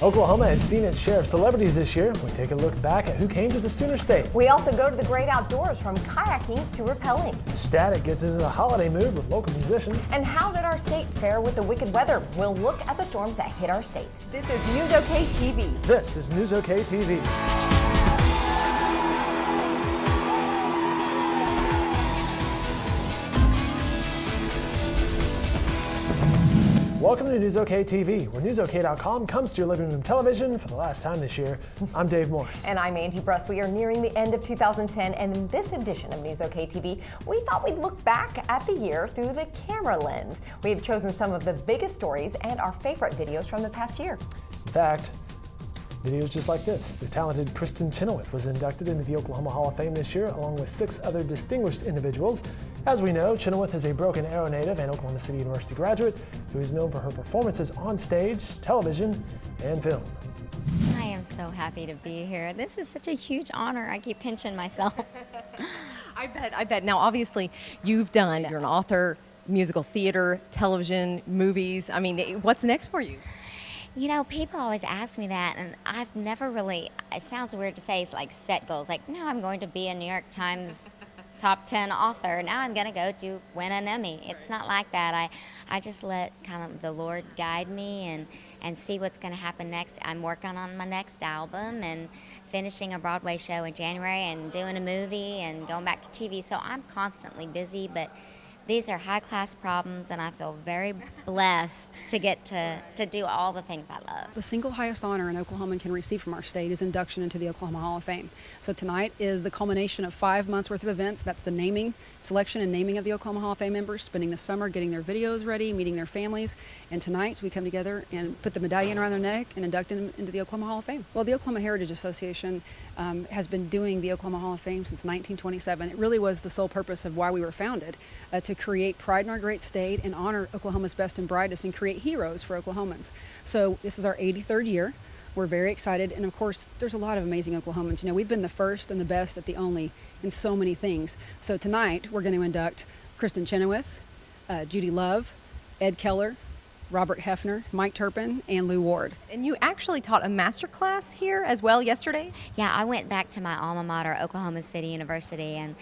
Oklahoma has seen its share of celebrities this year. We take a look back at who came to the Sooner State. We also go to the great outdoors, from kayaking to rappelling. Static gets into the holiday mood with local musicians. And how did our state fare with the wicked weather? We'll look at the storms that hit our state. This is NewsOK TV. This is NewsOK TV. Welcome to NewsOK TV, where NewsOK.com comes to your living room television for the last time this year. I'm Dave Morris. And I'm Angie Bruss. We are nearing the end of 2010, and in this edition of NewsOK TV, we thought we'd look back at the year through the camera lens. We have chosen some of the biggest stories and our favorite videos from the past year. In fact, videos just like this. The talented Kristen Chenoweth was inducted into the Oklahoma Hall of Fame this year, along with 6 other distinguished individuals. As we know, Chenoweth is a Broken Arrow native and Oklahoma City University graduate who is known for her performances on stage, television, and film. I am so happy to be here. This is such a huge honor. I keep pinching myself. I bet. Now, obviously, you're an author, musical theater, television, movies. I mean, what's next for you? You know, people always ask me that, and I've never really, it sounds weird to say, it's like set goals. Like, no, I'm going to be a New York Times top 10 author. Now I'm going to go to win an Emmy. It's not like that. I just let kind of the Lord guide me and see what's going to happen next. I'm working on my next album and finishing a Broadway show in January and doing a movie and going back to TV. So I'm constantly busy, but these are high-class problems, and I feel very blessed to get to do all the things I love. The single highest honor an Oklahoman can receive from our state is induction into the Oklahoma Hall of Fame. So tonight is the culmination of 5 months worth of events. That's the selection and naming of the Oklahoma Hall of Fame members, spending the summer getting their videos ready, meeting their families, and tonight we come together and put the medallion around their neck and induct them into the Oklahoma Hall of Fame. Well, the Oklahoma Heritage Association has been doing the Oklahoma Hall of Fame since 1927. It really was the sole purpose of why we were founded, to create pride in our great state and honor Oklahoma's best and brightest and create heroes for Oklahomans. So this is our 83rd year. We're very excited, and of course there's a lot of amazing Oklahomans. You know, we've been the first and the best at the only in so many things. So tonight we're going to induct Kristen Chenoweth, Judy Love, Ed Keller, Robert Hefner, Mike Turpin, and Lou Ward. And you actually taught a master class here as well yesterday? Yeah, I went back to my alma mater, Oklahoma City University, and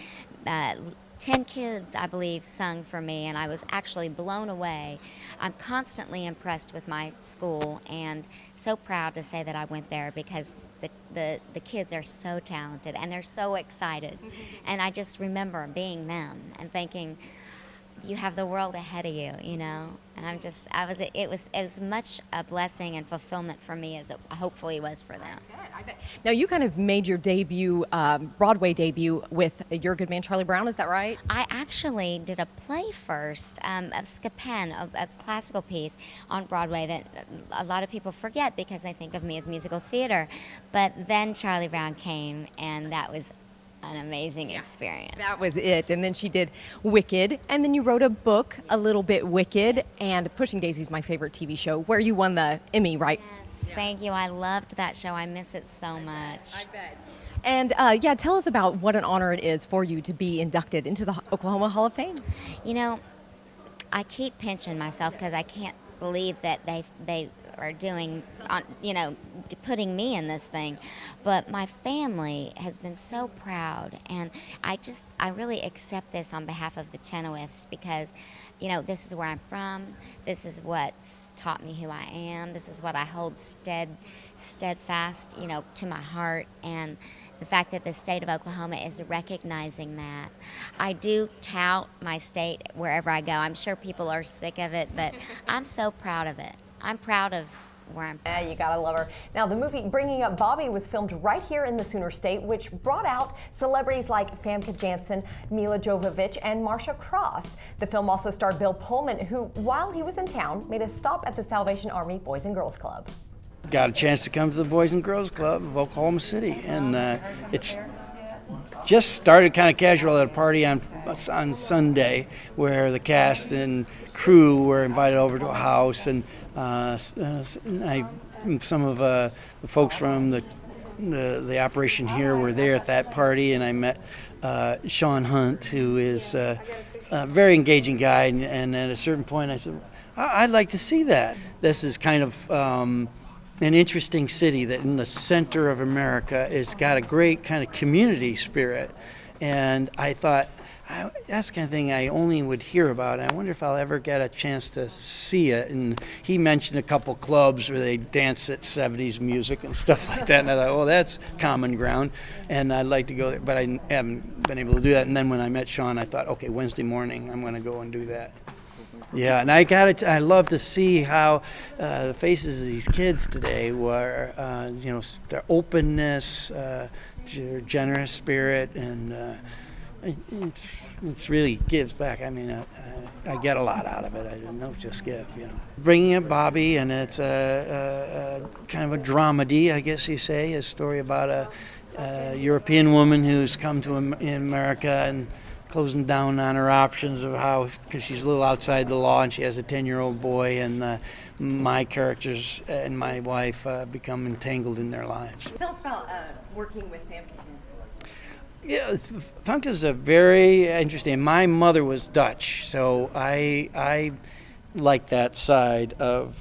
10 kids, I believe, sung for me, and I was actually blown away. I'm constantly impressed with my school and so proud to say that I went there because the kids are so talented and they're so excited. And I just remember being them and thinking, you have the world ahead of you, you know? And it was much a blessing and fulfillment for me as it hopefully was for them. I bet. Now, you kind of made your debut, Broadway debut with Your Good Man, Charlie Brown, is that right? I actually did a play first, of Scapin, a classical piece on Broadway that a lot of people forget because they think of me as musical theater. But then Charlie Brown came, and that was an amazing experience. That was it. And then she did Wicked, and then you wrote a book, A Little Bit Wicked, and Pushing Daisy is my favorite TV show, where you won the Emmy, right? Yes, thank you. I loved that show. I miss it so much. I bet. And tell us about what an honor it is for you to be inducted into the Oklahoma Hall of Fame. You know, I keep pinching myself because I can't believe that they are doing, putting me in this thing. But my family has been so proud, and I really accept this on behalf of the Chenoweths because, you know, this is where I'm from. This is what's taught me who I am. This is what I hold steadfast, you know, to my heart. And the fact that the state of Oklahoma is recognizing that. I do tout my state wherever I go. I'm sure people are sick of it, but I'm so proud of it. I'm proud of where I'm from. You gotta love her. Now, the movie Bringing Up Bobby was filmed right here in the Sooner State, which brought out celebrities like Famke Janssen, Mila Jovovich, and Marcia Cross. The film also starred Bill Pullman, who, while he was in town, made a stop at the Salvation Army Boys and Girls Club. Got a chance to come to the Boys and Girls Club of Oklahoma City, and it's just started kind of casual at a party on Sunday where the cast and crew were invited over to a house, and some of the folks from the operation here were there at that party, and I met Sean Hunt, who is a very engaging guy, and at a certain point I said, I'd like to see that. This is kind of an interesting city that in the center of America has got a great kind of community spirit. And I thought, that's the kind of thing I only would hear about. I wonder if I'll ever get a chance to see it. And he mentioned a couple clubs where they dance at 70s music and stuff like that. And I thought, oh, that's common ground. And I'd like to go there, but I haven't been able to do that. And then when I met Sean, I thought, okay, Wednesday morning, I'm going to go and do that. Yeah, and I love to see how the faces of these kids today were, their openness, their generous spirit, and it's really gives back. I mean, I get a lot out of it. I don't just give, Bringing up Bobby, and it's a kind of a dramedy, I guess you say, a story about a European woman who's come to America and closing down on her options of how, because she's a little outside the law and she has a 10-year-old boy, and my characters and my wife become entangled in their lives. Tell us about working with Famke Janssen. Yeah, Famke is a very interesting. My mother was Dutch, so I like that side of,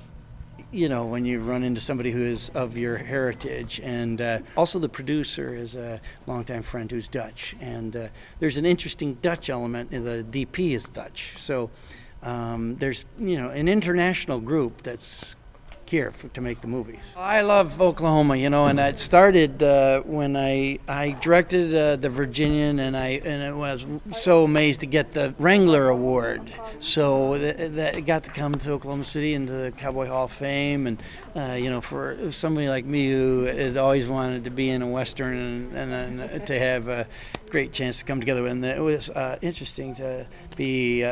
when you run into somebody who is of your heritage. And also the producer is a longtime friend who's Dutch. And there's an interesting Dutch element, and the DP is Dutch. So there's, an international group that's here to make the movies. I love Oklahoma, and it started when I directed The Virginian, and I was so amazed to get the Wrangler Award. So that got to come to Oklahoma City and to the Cowboy Hall of Fame, and for somebody like me who has always wanted to be in a Western and to have a great chance to come together, and it was interesting to be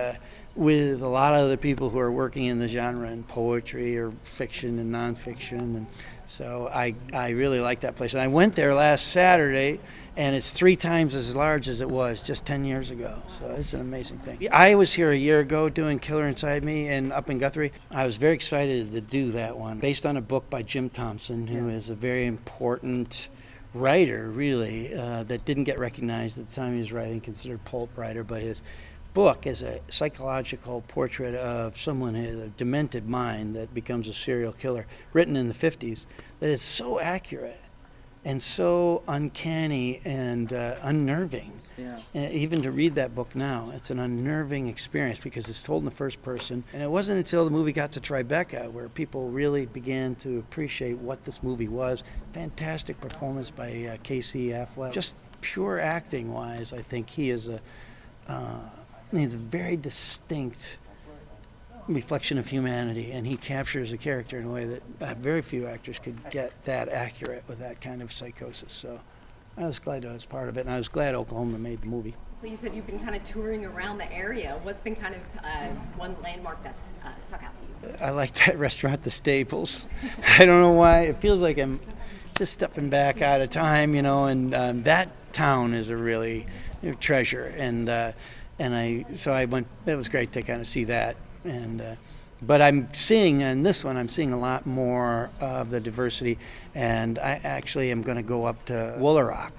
with a lot of other people who are working in the genre in poetry or fiction and nonfiction. And so I really like that place. And I went there last Saturday, and it's 3 times as large as it was just 10 years ago. So it's an amazing thing. I was here a year ago doing Killer Inside Me and up in Guthrie. I was very excited to do that one, based on a book by Jim Thompson, who is a very important writer, really, that didn't get recognized at the time he was writing, considered pulp writer, but his book is a psychological portrait of someone who has a demented mind that becomes a serial killer, written in the 50s, that is so accurate and so uncanny and unnerving. Yeah. And even to read that book now, it's an unnerving experience because it's told in the first person. And it wasn't until the movie got to Tribeca where people really began to appreciate what this movie was. Fantastic performance by Casey Affleck. Just pure acting-wise, I think he is he's a very distinct reflection of humanity, and he captures a character in a way that very few actors could get that accurate with that kind of psychosis. So I was glad I was part of it, and I was glad Oklahoma made the movie. So you said you've been kind of touring around the area. What's been kind of one landmark that's stuck out to you? I like that restaurant, The Staples. I don't know why. It feels like I'm just stepping back out of time, and that town is a really treasure. And I went. It was great to kind of see that. But I'm seeing in this one, I'm seeing a lot more of the diversity. And I actually am going to go up to Woolaroc,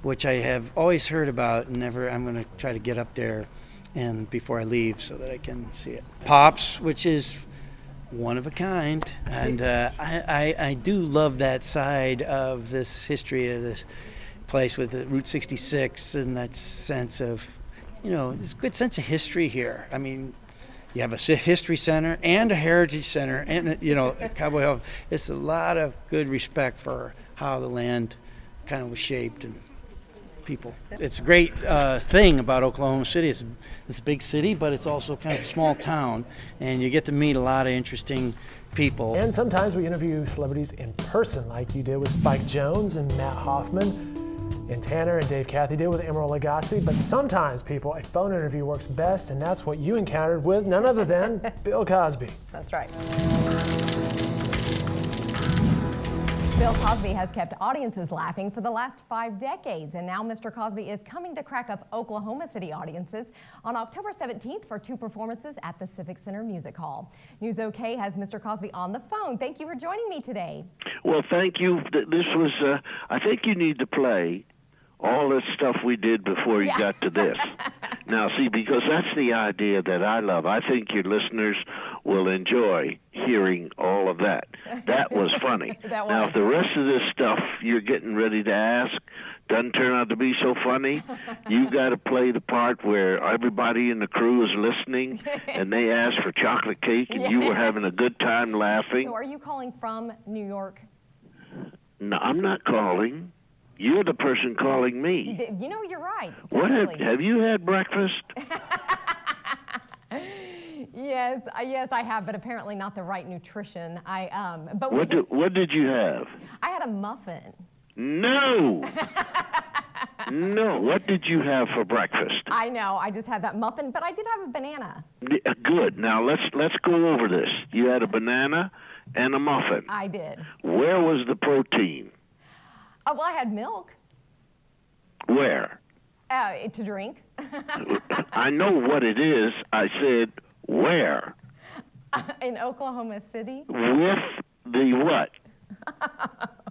which I have always heard about. I'm going to try to get up there and before I leave so that I can see it. Pops, which is one of a kind. And I do love that side of this history of this place with the Route 66 and that sense of, there's a good sense of history here. I mean, you have a history center and a heritage center and, a Cowboy Hall. It's a lot of good respect for how the land kind of was shaped and people. It's a great thing about Oklahoma City. It's a big city, but it's also kind of a small town, and you get to meet a lot of interesting people. And sometimes we interview celebrities in person, like you did with Spike Jonze and Matt Hoffman, and Tanner and Dave Cathy did with Emeril Lagasse. But sometimes, people, a phone interview works best, and that's what you encountered with none other than Bill Cosby. That's right. Bill Cosby has kept audiences laughing for the last 5 decades, and now Mr. Cosby is coming to crack up Oklahoma City audiences on October 17th for 2 performances at the Civic Center Music Hall. NewsOK has Mr. Cosby on the phone. Thank you for joining me today. Well, thank you. This was, I think you need to play all this stuff we did before you got to this. Now, see, because that's the idea that I love. I think your listeners will enjoy hearing all of that. That was funny. Now, if the rest of this stuff you're getting ready to ask doesn't turn out to be so funny, you got to play the part where everybody in the crew is listening and they ask for chocolate cake and you were having a good time laughing. So are you calling from New York? No, I'm not calling. You're the person calling me. You know, you're right. What have you had breakfast? Yes, I have, but apparently not the right nutrition. What did you have? I had a muffin. No. No. What did you have for breakfast? I know. I just had that muffin, but I did have a banana. Good. Now let's go over this. You had a banana and a muffin. I did. Where was the protein? Oh, well, I had milk. Where? To drink. I know what it is. I said where? In Oklahoma City. With the what?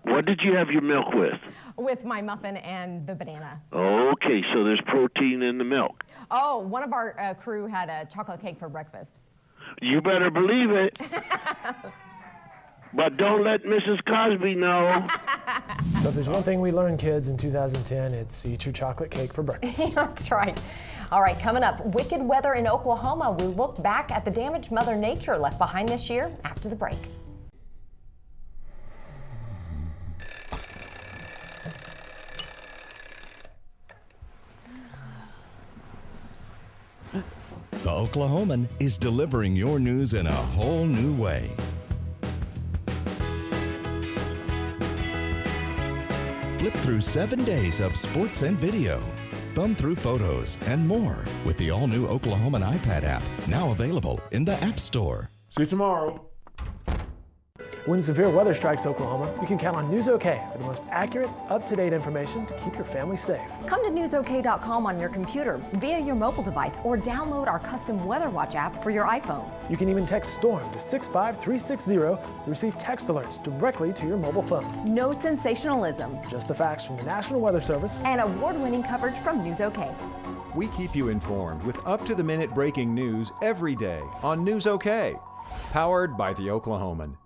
What did you have your milk with? With my muffin and the banana. Okay, so there's protein in the milk. Oh, one of our crew had a chocolate cake for breakfast. You better believe it. But don't let Mrs. Cosby know. So if there's one thing we learned, kids, in 2010, it's eat your chocolate cake for breakfast. That's right. All right, coming up, wicked weather in Oklahoma. We look back at the damage Mother Nature left behind this year after the break. The Oklahoman is delivering your news in a whole new way. Flip through 7 days of sports and video, thumb through photos, and more with the all-new Oklahoman iPad app, now available in the App Store. See you tomorrow. When severe weather strikes Oklahoma, you can count on NewsOK for the most accurate, up-to-date information to keep your family safe. Come to newsok.com on your computer, via your mobile device, or download our custom Weather Watch app for your iPhone. You can even text STORM to 65360 to receive text alerts directly to your mobile phone. No sensationalism. Just the facts from the National Weather Service and award-winning coverage from NewsOK. We keep you informed with up-to-the-minute breaking news every day on NewsOK, powered by the Oklahoman.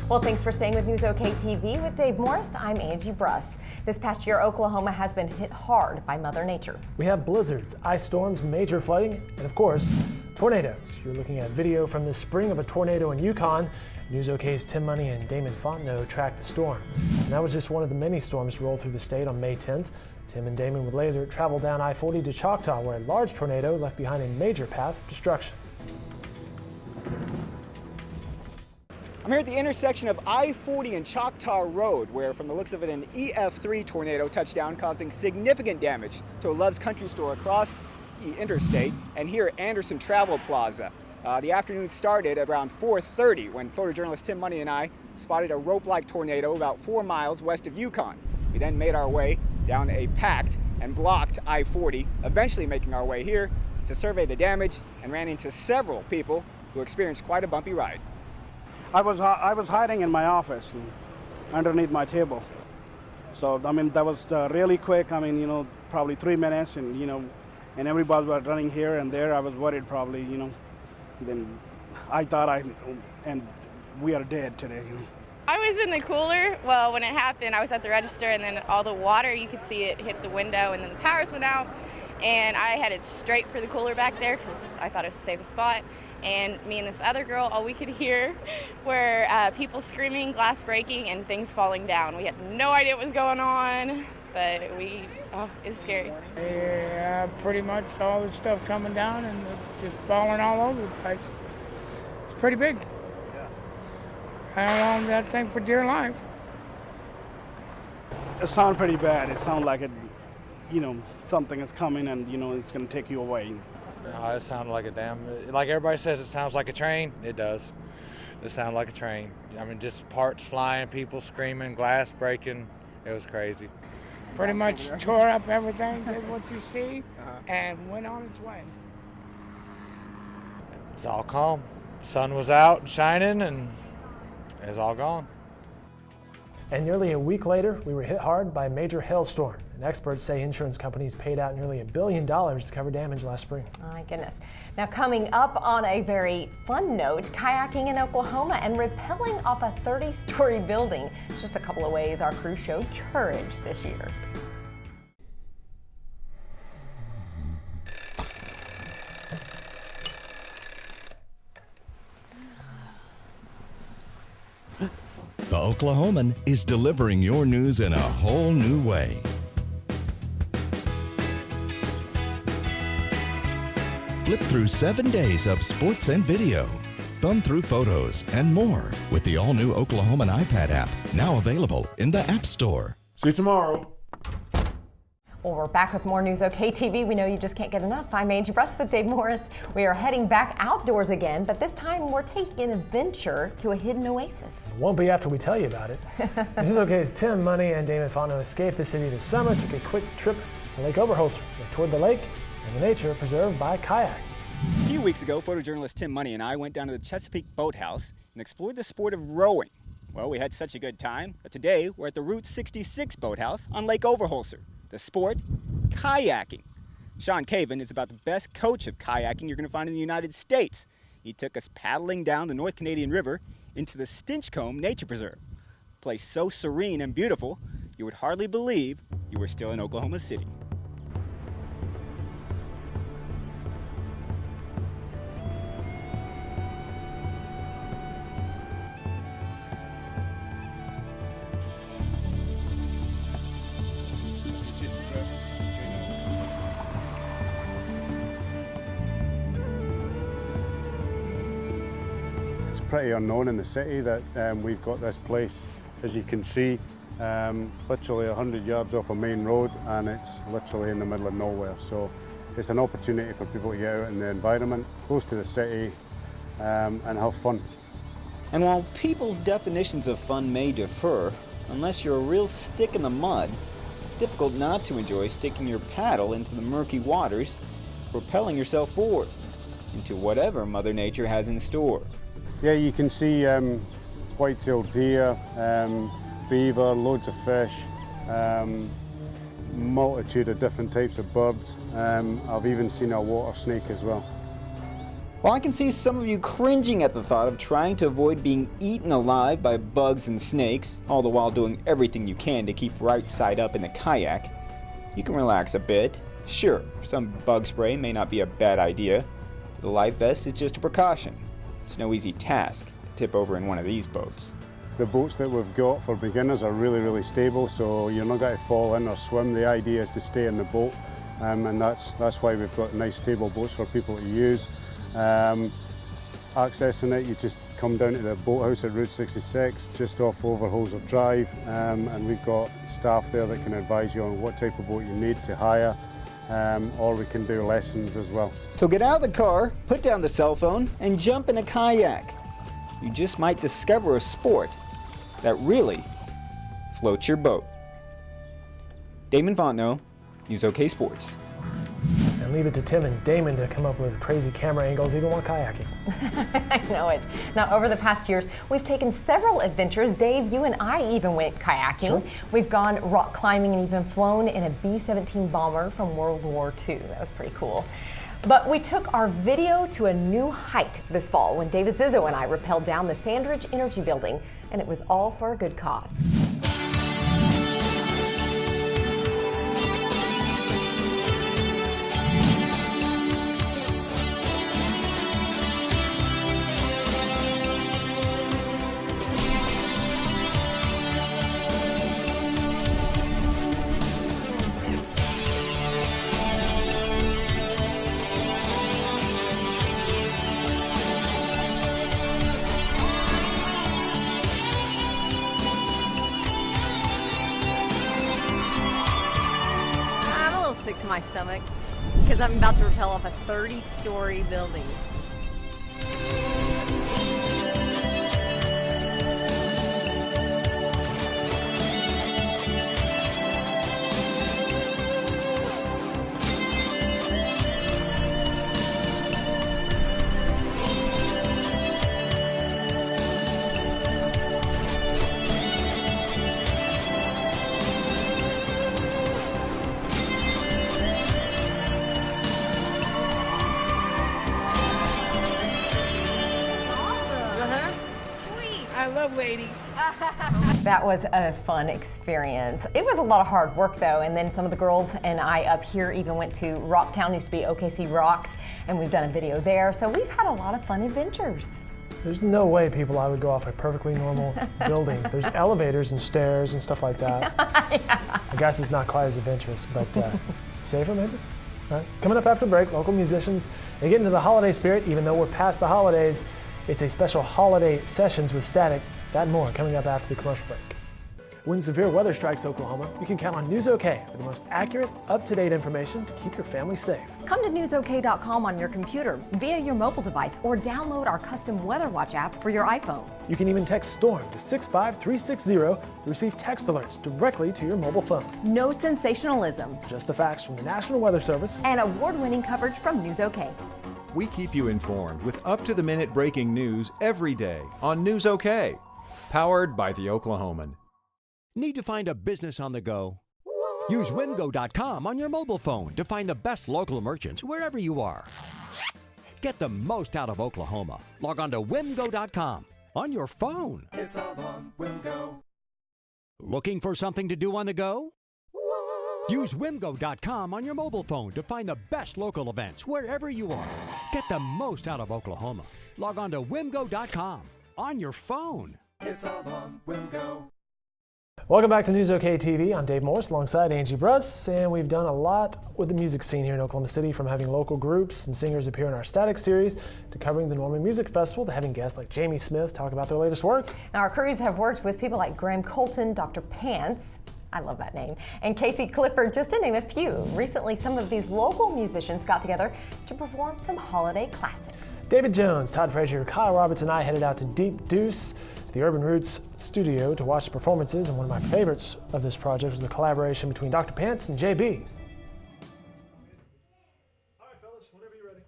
Well, thanks for staying with NewsOK TV. With Dave Morris, I'm Angie Bruss. This past year, Oklahoma has been hit hard by Mother Nature. We have blizzards, ice storms, major flooding, and of course, tornadoes. You're looking at video from the spring of a tornado in Yukon. NewsOK's Tim Money and Damon Fontenot tracked the storm. And that was just one of the many storms to roll through the state on May 10th. Tim and Damon would later travel down I-40 to Choctaw, where a large tornado left behind a major path of destruction. I'm here at the intersection of I-40 and Choctaw Road, where from the looks of it, an EF3 tornado touched down, causing significant damage to a Love's Country store across the interstate and here at Anderson Travel Plaza. The afternoon started around 4:30 when photojournalist Tim Money and I spotted a rope-like tornado about 4 miles west of Yukon. We then made our way down a packed and blocked I-40, eventually making our way here to survey the damage, and ran into several people who experienced quite a bumpy ride. I was hiding in my office underneath my table. So, I mean, that was really quick. I mean, probably 3 minutes, and, and everybody was running here and there. I was worried probably, then I thought and we are dead today. I was in the cooler. Well, when it happened, I was at the register, and then all the water, you could see it hit the window, and then the powers went out. And I headed straight for the cooler back there because I thought it was the safest spot. And me and this other girl, all we could hear were people screaming, glass breaking, and things falling down. We had no idea what was going on, but it was scary. Yeah, pretty much all the stuff coming down and just falling all over the place. It's pretty big. Yeah. I held on to that thing for dear life. It sounds pretty bad. It sounds like something is coming and, it's going to take you away. No, it sounded like like everybody says it sounds like a train. It does. It sounded like a train. I mean, just parts flying, people screaming, glass breaking. It was crazy. Pretty much tore up everything, did what you see, and went on its way. It's all calm. Sun was out and shining, and it was all gone. And nearly a week later, we were hit hard by a major hailstorm. And experts say insurance companies paid out nearly $1 billion to cover damage last spring. Oh my goodness. Now coming up on a very fun note, kayaking in Oklahoma and rappelling off a 30-story building. It's just a couple of ways our crew showed courage this year. The Oklahoman is delivering your news in a whole new way. Flip through 7 days of sports and video. Thumb through photos and more with the all-new Oklahoman iPad app, now available in the App Store. See you tomorrow. Well, we're back with more NewsOK TV. We know you just can't get enough. I'm Angie Bruss with Dave Morris. We are heading back outdoors again, but this time we're taking an adventure to a hidden oasis. It won't be after we tell you about it. NewsOK's Tim Money and Damon Fonno escaped the city this summer, took a quick trip to Lake Overholser. They toured the lake and the nature preserved by kayak. A few weeks ago, photojournalist Tim Money and I went down to the Chesapeake Boathouse and explored the sport of rowing. Well, we had such a good time that today we're at the Route 66 Boathouse on Lake Overholser. The sport, kayaking. Sean Caven is about the best coach of kayaking you're going to find in the United States. He took us paddling down the North Canadian River into the Stinchcombe Nature Preserve. A place so serene and beautiful, you would hardly believe you were still in Oklahoma City. It's pretty unknown in the city that we've got this place, as you can see, literally 100 yards off a main road, and it's literally in the middle of nowhere. So it's an opportunity for people to get out in the environment, close to the city, and have fun. And while people's definitions of fun may differ, unless you're a real stick in the mud, it's difficult not to enjoy sticking your paddle into the murky waters, propelling yourself forward into whatever Mother Nature has in store. Yeah, you can see white-tailed deer, beaver, loads of fish, multitude of different types of birds. I've even seen a water snake as well. Well, I can see some of you cringing at the thought of trying to avoid being eaten alive by bugs and snakes, all the while doing everything you can to keep right side up in the kayak. You can relax a bit. Sure, some bug spray may not be a bad idea, but the life vest is just a precaution. It's no easy task to tip over in one of these boats. The boats that we've got for beginners are really stable, so you're not going to fall in or swim. The idea is to stay in the boat, and that's why we've got nice stable boats for people to use. Accessing it, you just come down to the boathouse at Route 66, just off Overholser Drive, and we've got staff there that can advise you on what type of boat you need to hire, or we can do lessons as well. So get out of the car, put down the cell phone, and jump in a kayak. You just might discover a sport that really floats your boat. Damon Fontenot, NewsOK Sports. And leave it to Tim and Damon to come up with crazy camera angles even while kayaking. I know it. Now, over the past years, we've taken several adventures. Dave, you and I even went kayaking. Sure. We've gone rock climbing and even flown in a B-17 bomber from World War II. That was pretty cool. But we took our video to a new height this fall when David Zizzo and I rappelled down the Sandridge Energy Building, and it was all for a good cause. To my stomach because I'm about to rappel off a 30-story building. welcome, ladies. That was a fun experience. It was a lot of hard work though, and then some of the girls and I up here even went to Rocktown, used to be OKC Rocks, and we've done a video there, so we've had a lot of fun adventures. There's no way, people, I would go off a perfectly normal building. There's elevators and stairs and stuff like that. Yeah. I guess it's not quite as adventurous, but safer maybe? All right. Coming up after the break, local musicians, they get into the holiday spirit. Even though we're past the holidays, it's a special holiday sessions with Static. That and more coming up after the commercial break. When severe weather strikes Oklahoma, you can count on NewsOK for the most accurate, up-to-date information to keep your family safe. Come to newsok.com on your computer, via your mobile device, or download our custom Weather Watch app for your iPhone. You can even text STORM to 65360 to receive text alerts directly to your mobile phone. No sensationalism. Just the facts from the National Weather Service. And award-winning coverage from NewsOK. We keep you informed with up-to-the-minute breaking news every day on NewsOK. Powered by the Oklahoman. Need to find a business on the go? Use wimgo.com on your mobile phone to find the best local merchants wherever you are. Get the most out of Oklahoma. Log on to wimgo.com on your phone. It's all on Wimgo. Looking for something to do on the go? Use wimgo.com on your mobile phone to find the best local events wherever you are. Get the most out of Oklahoma. Log on to wimgo.com on your phone. It's all on Wimgo. Welcome back to NewsOK TV. I'm Dave Morris alongside Angie Bruss, and we've done a lot with the music scene here in Oklahoma City, from having local groups and singers appear in our Static series to covering the Norman Music Festival to having guests like Jamie Smith talk about their latest work. Now, our crews have worked with people like Graham Colton, Dr. Pants, I love that name, and Casey Clifford, just to name a few. Recently, some of these local musicians got together to perform some holiday classics. David Jones, Todd Frazier, Kyle Roberts, and I headed out to Deep Deuce, the Urban Roots studio, to watch the performances, and one of my favorites of this project was the collaboration between Dr. Pants and JB. All right, fellas, whenever you're ready.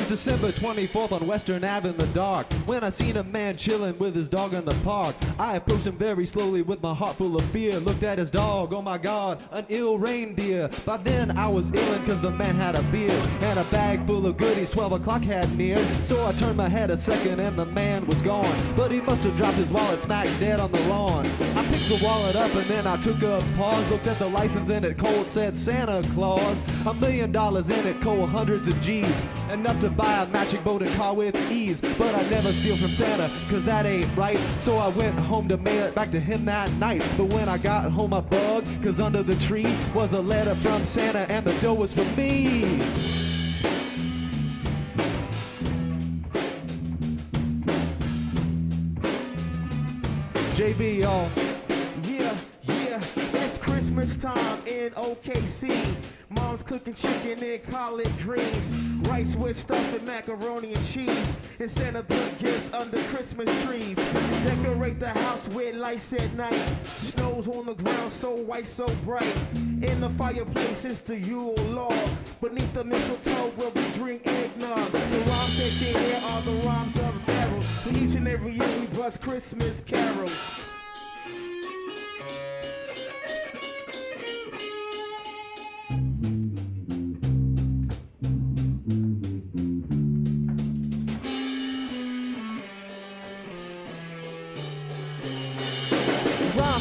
December 24th on Western Ave in the dark, when I seen a man chilling with his dog in the park. I approached him very slowly with my heart full of fear. Looked at his dog, oh my God, an ill reindeer. By then I was illin' cause the man had a beard and a bag full of goodies. 12 o'clock had neared, so I turned my head a second and the man was gone. But he must have dropped his wallet smack dead on the lawn. I picked the wallet up and then I took a pause. Looked at the license in it, cold said Santa Claus. $1 million in it, cold hundreds of G's, enough to buy a matching boat and car with ease. But I never steal from Santa, cause that ain't right. So I went home to mail it back to him that night. But when I got home I bugged, cause under the tree was a letter from Santa and the dough was for me. JB, y'all. Yeah, it's Christmas time in OKC. Mom's cooking chicken and collard greens, rice with stuffing, macaroni and cheese, and Santa put gifts under Christmas trees. Decorate the house with lights at night. Snow's on the ground, so white, so bright. In the fireplace is the Yule log. Beneath the mistletoe where we drink eggnog. The rhymes that you hear are the rhymes of Daryl. For each and every year we bust Christmas carols.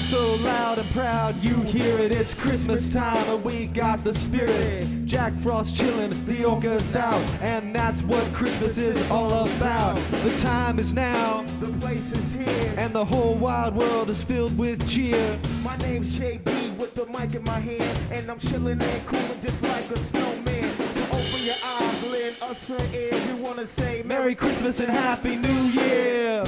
So loud and proud, you hear it, it's Christmas time and we got the spirit. Jack Frost chillin', the orca's out, and that's what Christmas is all about. The time is now, the place is here, and the whole wide world is filled with cheer. My name's JB with the mic in my hand, and I'm chillin' and coolin' just like a snowman. So open your eyes, lend us an ear. We wanna say Merry Christmas and Happy New Year.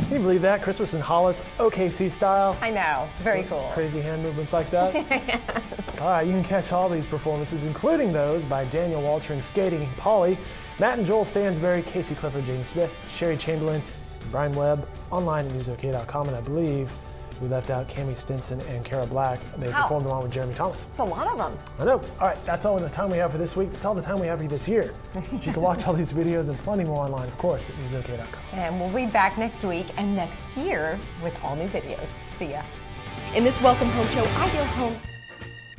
Can you believe that? Christmas in Hollis, OKC style. I know. Very cool. Crazy hand movements like that. All right, you can catch all these performances, including those by Daniel Walter in skating, Polly, Matt and Joel Stansberry, Casey Clifford, James Smith, Sherry Chamberlain, and Brian Webb, online at NewsOK.com, and I believe we left out Cammie Stinson and Kara Black. They performed along with Jeremy Thomas. It's a lot of them. I know. All right, that's all the time we have for this week. That's all the time we have for you this year. You can watch all these videos and plenty more online, of course, at NewsOK.com. And we'll be back next week and next year with all new videos. See ya. In this Welcome Home show, Ideal Homes.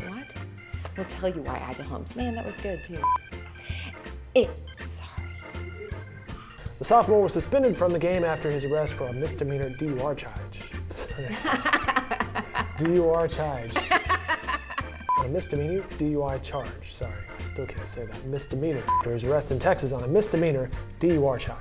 What? We'll tell you why Ideal Homes. Man, that was good too. The sophomore was suspended from the game after his arrest for a misdemeanor DUI charge. DUI charge. A misdemeanor DUI charge. Sorry, I still can't say that. Misdemeanor. After his arrest in Texas on a misdemeanor DUI charge.